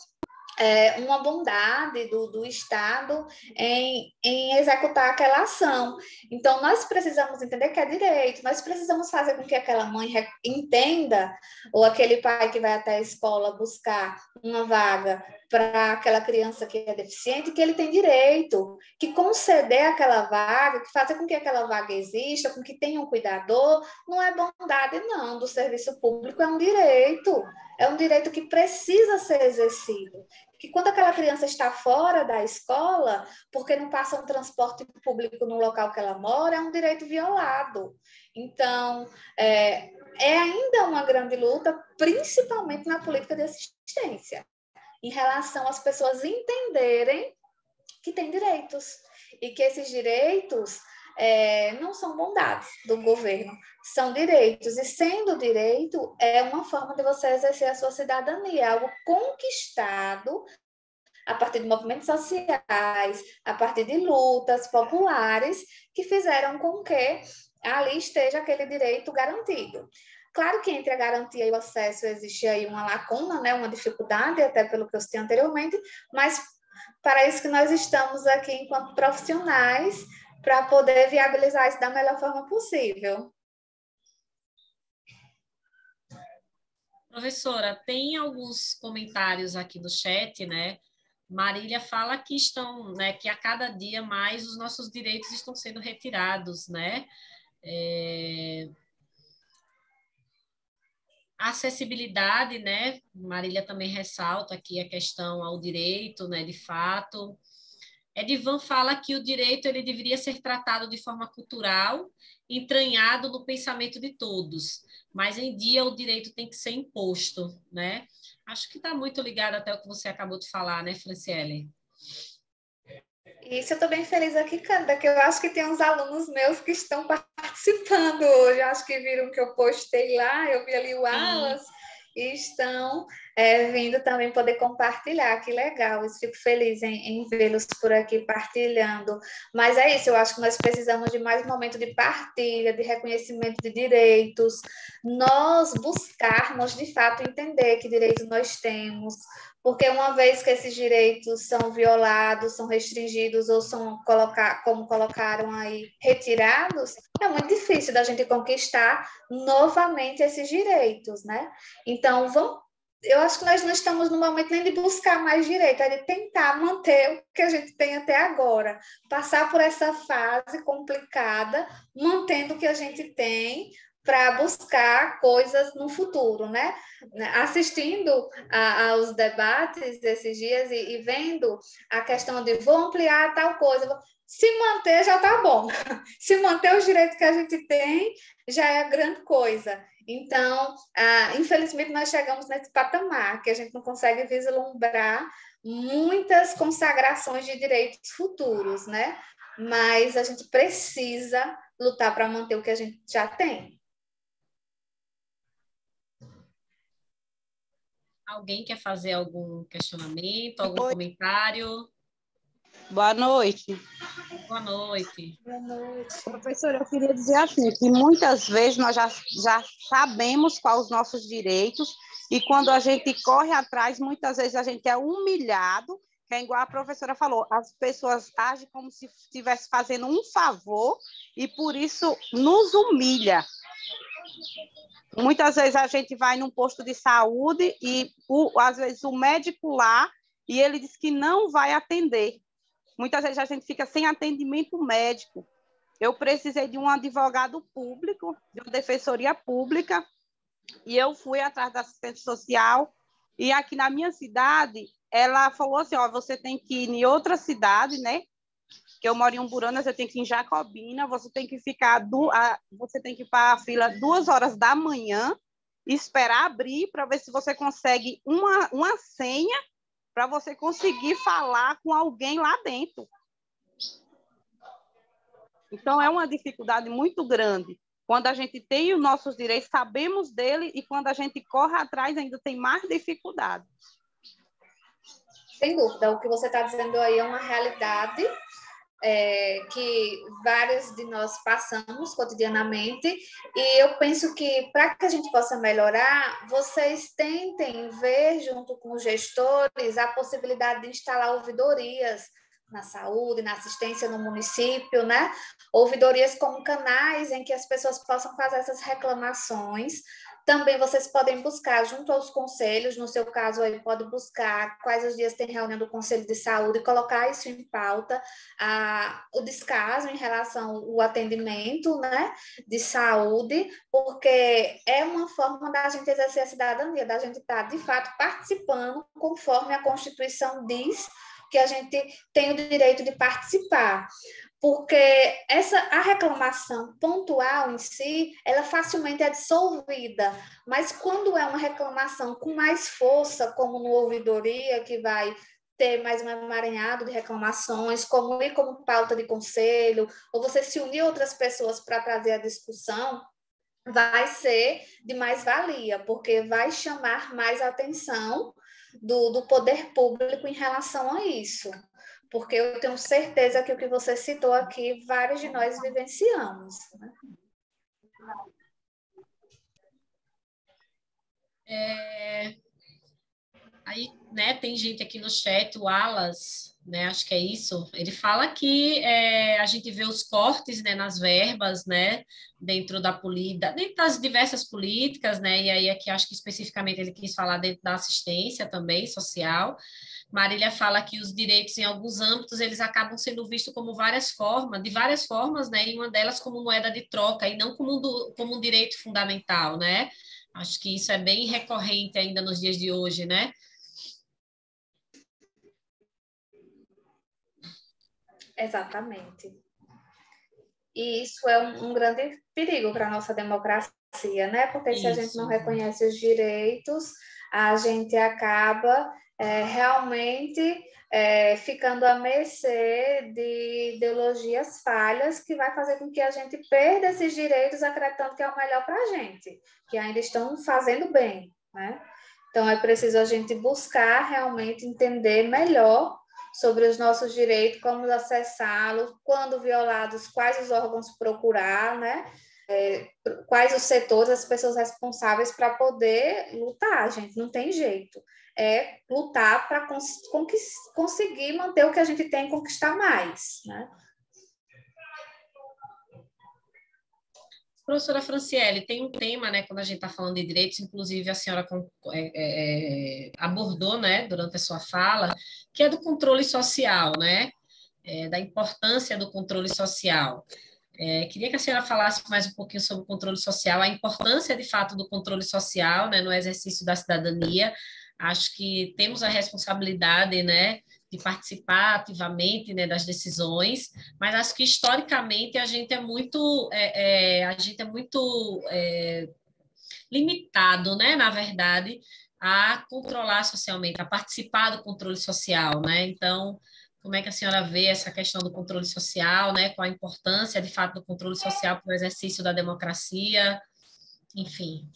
uma bondade do Estado em executar aquela ação. Então, nós precisamos entender que é direito, nós precisamos fazer com que aquela mãe entenda, ou aquele pai que vai até a escola buscar uma vaga para aquela criança que é deficiente, que ele tem direito, que conceder aquela vaga, que fazer com que aquela vaga exista, com que tenha um cuidador, não é bondade, não, do serviço público, é um direito que precisa ser exercido. Que quando aquela criança está fora da escola, porque não passa um transporte público no local que ela mora, é um direito violado. Então, é ainda uma grande luta, principalmente na política de assistência, em relação às pessoas entenderem que têm direitos e que esses direitos não são bondades do governo, são direitos, e sendo direito é uma forma de você exercer a sua cidadania, algo conquistado a partir de movimentos sociais, a partir de lutas populares que fizeram com que ali esteja aquele direito garantido. Claro que entre a garantia e o acesso existe aí uma lacuna, né, uma dificuldade, até pelo que eu citei anteriormente, mas para isso que nós estamos aqui enquanto profissionais, para poder viabilizar isso da melhor forma possível. Professora, tem alguns comentários aqui no chat, né? Marília fala que que a cada dia mais os nossos direitos estão sendo retirados, né? A acessibilidade, né? Marília também ressalta aqui a questão ao direito, né? De fato. Edivan fala que o direito ele deveria ser tratado de forma cultural, entranhado no pensamento de todos, mas em dia o direito tem que ser imposto, né? Acho que está muito ligado até o que você acabou de falar, né, Franciele? Isso, eu estou bem feliz aqui, Cândida, que eu acho que tem uns alunos meus que estão participando hoje, acho que viram que eu postei lá, eu vi ali o Alas, e estão vindo também poder compartilhar, que legal, eu fico feliz em vê-los por aqui partilhando, mas é isso, eu acho que nós precisamos de mais um momento de partilha, de reconhecimento de direitos, nós buscarmos, de fato, entender que direitos nós temos, porque uma vez que esses direitos são violados, são restringidos ou são, como colocaram aí, retirados, é muito difícil da gente conquistar novamente esses direitos, né? Então, eu acho que nós não estamos no momento nem de buscar mais direito, é de tentar manter o que a gente tem até agora, passar por essa fase complicada, mantendo o que a gente tem, para buscar coisas no futuro, né? Assistindo aos debates esses dias e vendo a questão de vou ampliar tal coisa, se manter já está bom, se manter os direitos que a gente tem já é grande coisa. Então, infelizmente, nós chegamos nesse patamar que a gente não consegue vislumbrar muitas consagrações de direitos futuros, né? Mas a gente precisa lutar para manter o que a gente já tem. Alguém quer fazer algum questionamento, algum comentário? Boa noite. Boa noite. Boa noite. Professora, eu queria dizer assim, que muitas vezes nós já sabemos quais os nossos direitos e quando a gente corre atrás, muitas vezes a gente é humilhado, que é igual a professora falou, as pessoas agem como se estivesse fazendo um favor e por isso nos humilha. Muitas vezes a gente vai num posto de saúde e, às vezes, o médico lá, e ele diz que não vai atender. Muitas vezes a gente fica sem atendimento médico. Eu precisei de um advogado público, de uma defensoria pública, e eu fui atrás da assistente social, e aqui na minha cidade, ela falou assim, ó, você tem que ir em outra cidade, né? Que eu moro em Umburana, você tem que ir em Jacobina, você tem que você tem que ir para a fila 2 horas da manhã, esperar abrir para ver se você consegue uma senha para você conseguir falar com alguém lá dentro. Então, é uma dificuldade muito grande. Quando a gente tem os nossos direitos, sabemos dele, e quando a gente corre atrás, ainda tem mais dificuldade. Sem dúvida, o que você está dizendo aí é uma realidade que vários de nós passamos cotidianamente, e eu penso que para que a gente possa melhorar, vocês tentem ver junto com os gestores a possibilidade de instalar ouvidorias na saúde, na assistência no município, né? Ouvidorias como canais em que as pessoas possam fazer essas reclamações. Também vocês podem buscar junto aos conselhos, no seu caso aí pode buscar quais os dias tem reunião do Conselho de Saúde, colocar isso em pauta, o descaso em relação ao atendimento, né, de saúde, porque é uma forma da gente exercer a cidadania, da gente estar, de fato, participando conforme a Constituição diz que a gente tem o direito de participar. Porque a reclamação pontual em si, ela facilmente é dissolvida, mas quando é uma reclamação com mais força, como no ouvidoria, que vai ter mais um emaranhado de reclamações, como ir como pauta de conselho, ou você se unir a outras pessoas para trazer a discussão, vai ser de mais valia, porque vai chamar mais atenção do poder público em relação a isso. Porque eu tenho certeza que o que você citou aqui, vários de nós vivenciamos. Né? Aí, né, tem gente aqui no chat, o Alas, né, acho que é isso, ele fala que a gente vê os cortes, né, nas verbas, né, dentro das diversas políticas, né, e aí aqui acho que especificamente ele quis falar dentro da assistência também, social. Marília fala que os direitos em alguns âmbitos, eles acabam sendo vistos como de várias formas, né, e uma delas como moeda de troca, e não como um direito fundamental, né, acho que isso é bem recorrente ainda nos dias de hoje, né. Exatamente. E isso é um grande perigo para a nossa democracia, né? Porque se a gente não reconhece os direitos, a gente acaba realmente ficando à mercê de ideologias falhas que vai fazer com que a gente perda esses direitos acreditando que é o melhor para a gente, que ainda estão fazendo bem, né? Então, é preciso a gente buscar realmente entender melhor sobre os nossos direitos, como acessá-los, quando violados, quais os órgãos procurar, né? Quais os setores, as pessoas responsáveis para poder lutar, gente, não tem jeito. É lutar para conseguir manter o que a gente tem e conquistar mais, né? Professora Franciele, tem um tema, né, quando a gente está falando de direitos, inclusive a senhora abordou, né, durante a sua fala, que é do controle social, né, da importância do controle social. Queria que a senhora falasse mais um pouquinho sobre o controle social, a importância, de fato, do controle social, né, no exercício da cidadania. Acho que temos a responsabilidade, né, de participar ativamente, né, das decisões, mas acho que historicamente a gente é muito limitado, né, na verdade, a controlar socialmente, a participar do controle social, né? Então, como é que a senhora vê essa questão do controle social, né? Qual a importância, de fato, do controle social para o exercício da democracia, enfim.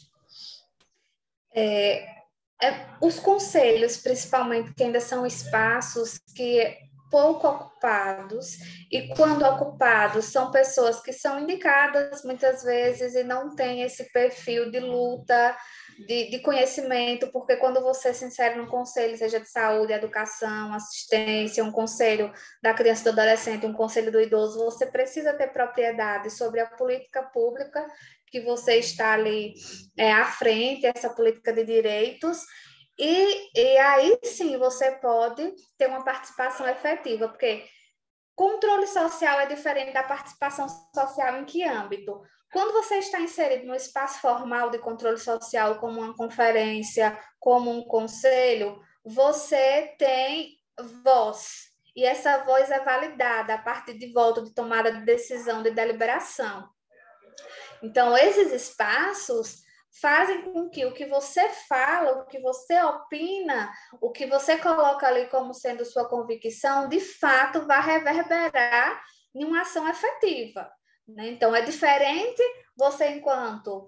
Os conselhos, principalmente, que ainda são espaços que pouco ocupados, e quando ocupados são pessoas que são indicadas muitas vezes e não têm esse perfil de luta, de conhecimento, porque quando você se insere num conselho, seja de saúde, educação, assistência, um conselho da criança e do adolescente, um conselho do idoso, você precisa ter propriedade sobre a política pública que você está ali à frente, essa política de direitos. E aí sim você pode ter uma participação efetiva, porque controle social é diferente da participação social em que âmbito? Quando você está inserido no espaço formal de controle social, como uma conferência, como um conselho, você tem voz. E essa voz é validada a partir de voto, de tomada de decisão, de deliberação. Então, esses espaços fazem com que o que você fala, o que você opina, o que você coloca ali como sendo sua convicção, de fato, vá reverberar em uma ação efetiva, né? Então, é diferente você, enquanto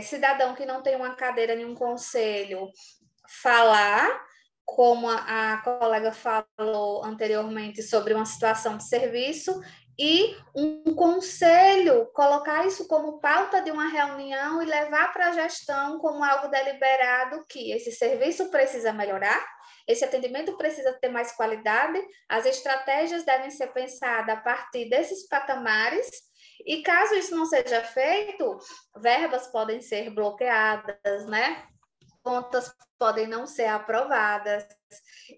cidadão que não tem uma cadeira em um conselho, falar, como a colega falou anteriormente, sobre uma situação de serviço, e um conselho colocar isso como pauta de uma reunião e levar para a gestão como algo deliberado, que esse serviço precisa melhorar, esse atendimento precisa ter mais qualidade, as estratégias devem ser pensadas a partir desses patamares, e caso isso não seja feito, verbas podem ser bloqueadas, né? Contas podem não ser aprovadas.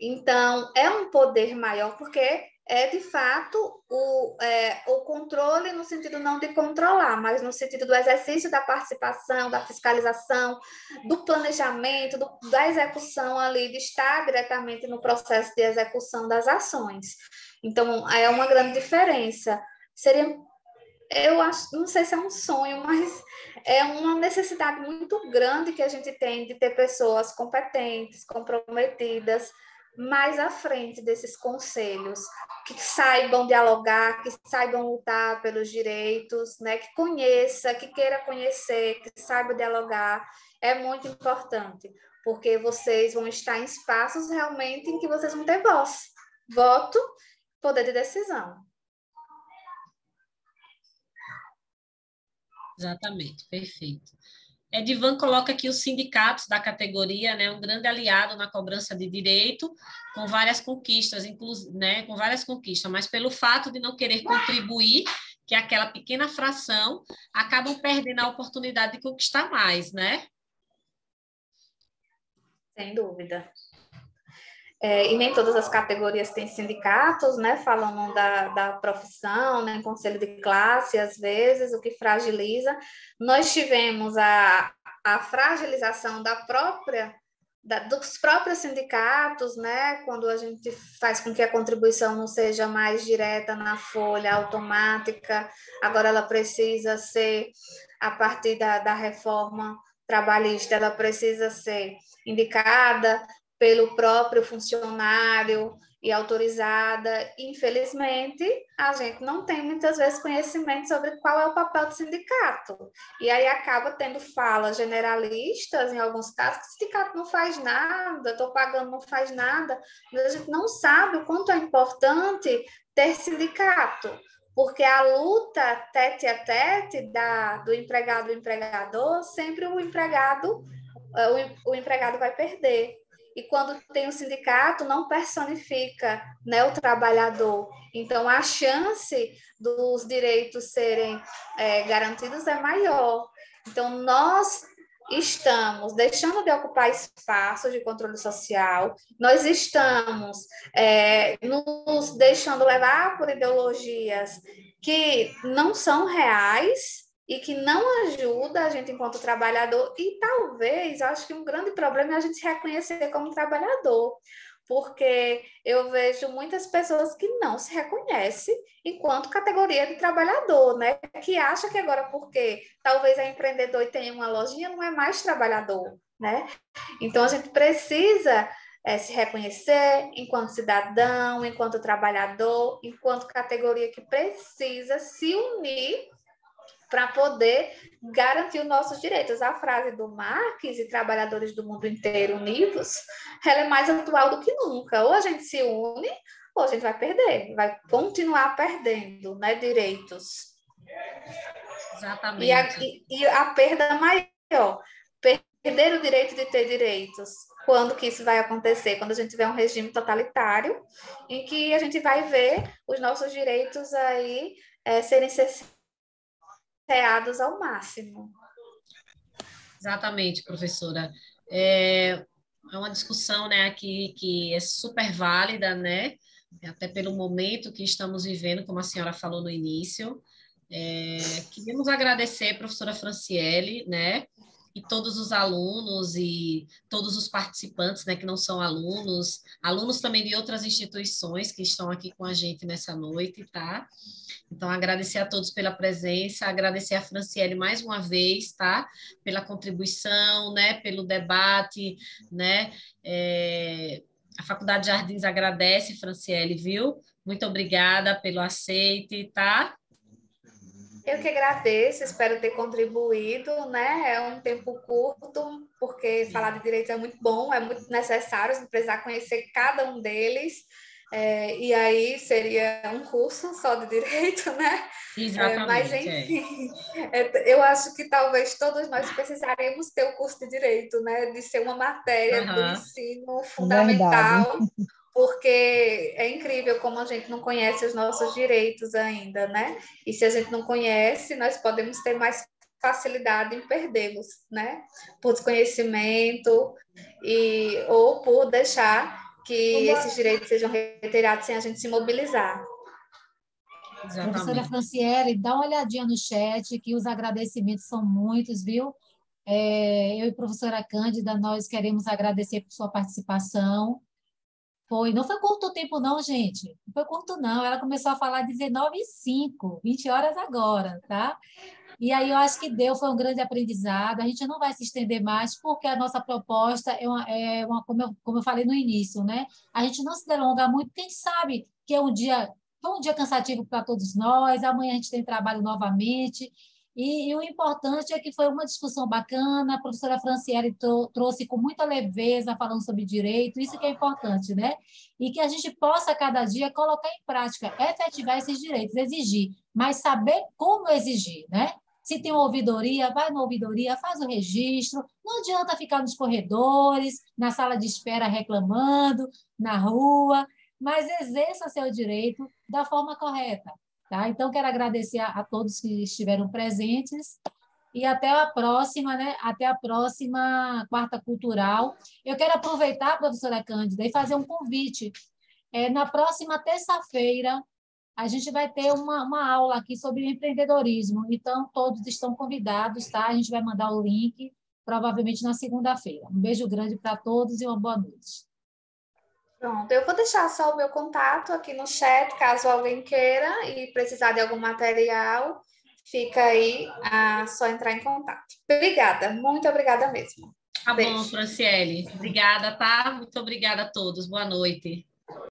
Então, é um poder maior, porque é, de fato, o controle no sentido não de controlar, mas no sentido do exercício da participação, da fiscalização, do planejamento, da execução ali, de estar diretamente no processo de execução das ações. Então, é uma grande diferença. Seria, eu acho, não sei se é um sonho, mas é uma necessidade muito grande que a gente tem de ter pessoas competentes, comprometidas, mais à frente desses conselhos, que saibam dialogar, que saibam lutar pelos direitos, né? Que conheça, que queira conhecer, que saiba dialogar, é muito importante, porque vocês vão estar em espaços realmente em que vocês vão ter voz, voto, poder de decisão. Exatamente, perfeito. Edivan coloca aqui os sindicatos da categoria, né, um grande aliado na cobrança de direito, com várias conquistas, né, com várias conquistas, mas pelo fato de não querer contribuir, que é aquela pequena fração, acabam perdendo a oportunidade de conquistar mais, né? Sem dúvida. E nem todas as categorias têm sindicatos, né, falando da profissão, né, conselho de classe, às vezes, o que fragiliza. Nós tivemos a fragilização dos próprios sindicatos, né, quando a gente faz com que a contribuição não seja mais direta na folha automática, agora ela precisa ser, a partir da reforma trabalhista, ela precisa ser indicada pelo próprio funcionário e autorizada. Infelizmente, a gente não tem muitas vezes conhecimento sobre qual é o papel do sindicato. E aí acaba tendo falas generalistas, em alguns casos, que o sindicato não faz nada, estou pagando, não faz nada, mas a gente não sabe o quanto é importante ter sindicato, porque a luta tete a tete do empregado e empregador, sempre o empregado vai perder. E quando tem um sindicato, não personifica, né, o trabalhador. Então, a chance dos direitos serem garantidos é maior. Então, nós estamos deixando de ocupar espaços de controle social, nós estamos nos deixando levar por ideologias que não são reais, e que não ajuda a gente enquanto trabalhador, e talvez, acho que um grande problema é a gente se reconhecer como trabalhador, porque eu vejo muitas pessoas que não se reconhecem enquanto categoria de trabalhador, né? Que acha que agora, porque talvez é empreendedor e tenha uma lojinha, não é mais trabalhador, né? Então, a gente precisa se reconhecer enquanto cidadão, enquanto trabalhador, enquanto categoria que precisa se unir para poder garantir os nossos direitos. A frase do Marx e trabalhadores do mundo inteiro unidos, ela é mais atual do que nunca. Ou a gente se une, ou a gente vai perder, vai continuar perdendo, né, direitos. Exatamente. E a perda maior, perder o direito de ter direitos. Quando que isso vai acontecer? Quando a gente tiver um regime totalitário, em que a gente vai ver os nossos direitos aí serem cerceados ao máximo. Exatamente, professora. É uma discussão, né, aqui que é super válida, né, até pelo momento que estamos vivendo, como a senhora falou no início. Queríamos agradecer a professora Franciele, né, e todos os alunos e todos os participantes, né, que não são alunos, alunos também de outras instituições que estão aqui com a gente nessa noite, tá? Então, agradecer a todos pela presença, agradecer a Franciele mais uma vez, tá? Pela contribuição, né? Pelo debate, né? A Faculdade de Jardins agradece, Franciele, viu? Muito obrigada pelo aceite, tá? Eu que agradeço, espero ter contribuído, né? É um tempo curto, porque falar de direito é muito bom, é muito necessário, você precisar conhecer cada um deles. E aí seria um curso só de direito, né? Mas, Exatamente, enfim, eu acho que talvez todos nós precisaremos ter o curso de direito, né? De ser uma matéria do ensino fundamental, porque é incrível como a gente não conhece os nossos direitos ainda, né? E se a gente não conhece, nós podemos ter mais facilidade em perdê-los, né? Por desconhecimento ou por deixar que esses direitos sejam retirados sem a gente se mobilizar. Exatamente. Professora Franciele, dá uma olhadinha no chat, que os agradecimentos são muitos, viu? Eu e a professora Cândida, nós queremos agradecer por sua participação. Não foi curto o tempo, não, gente. Não foi curto, não. Ela começou a falar 19h05, 20 horas agora, tá? E aí eu acho que foi um grande aprendizado. A gente não vai se estender mais, porque a nossa proposta como eu falei no início, né? A gente não se delonga muito, quem sabe que foi um dia cansativo para todos nós, amanhã a gente tem trabalho novamente. E o importante é que foi uma discussão bacana, a professora Franciele trouxe com muita leveza, falando sobre direito, isso que é importante, né? E que a gente possa, cada dia, colocar em prática, efetivar esses direitos, exigir, mas saber como exigir, né? Se tem uma ouvidoria, vai na ouvidoria, faz o registro, não adianta ficar nos corredores, na sala de espera reclamando, na rua, mas exerça seu direito da forma correta. Tá? Então, quero agradecer a todos que estiveram presentes e até a próxima, né? Até a próxima Quarta Cultural. Eu quero aproveitar, professora Cândida, e fazer um convite. Na próxima terça-feira, a gente vai ter uma aula aqui sobre empreendedorismo. Então, todos estão convidados, tá? A gente vai mandar o link, provavelmente na segunda-feira. Um beijo grande para todos e uma boa noite. Pronto, eu vou deixar só o meu contato aqui no chat, caso alguém queira e precisar de algum material, fica aí, só entrar em contato. Obrigada, muito obrigada mesmo. Tá bom, Franciele. Obrigada, tá? Muito obrigada a todos. Boa noite.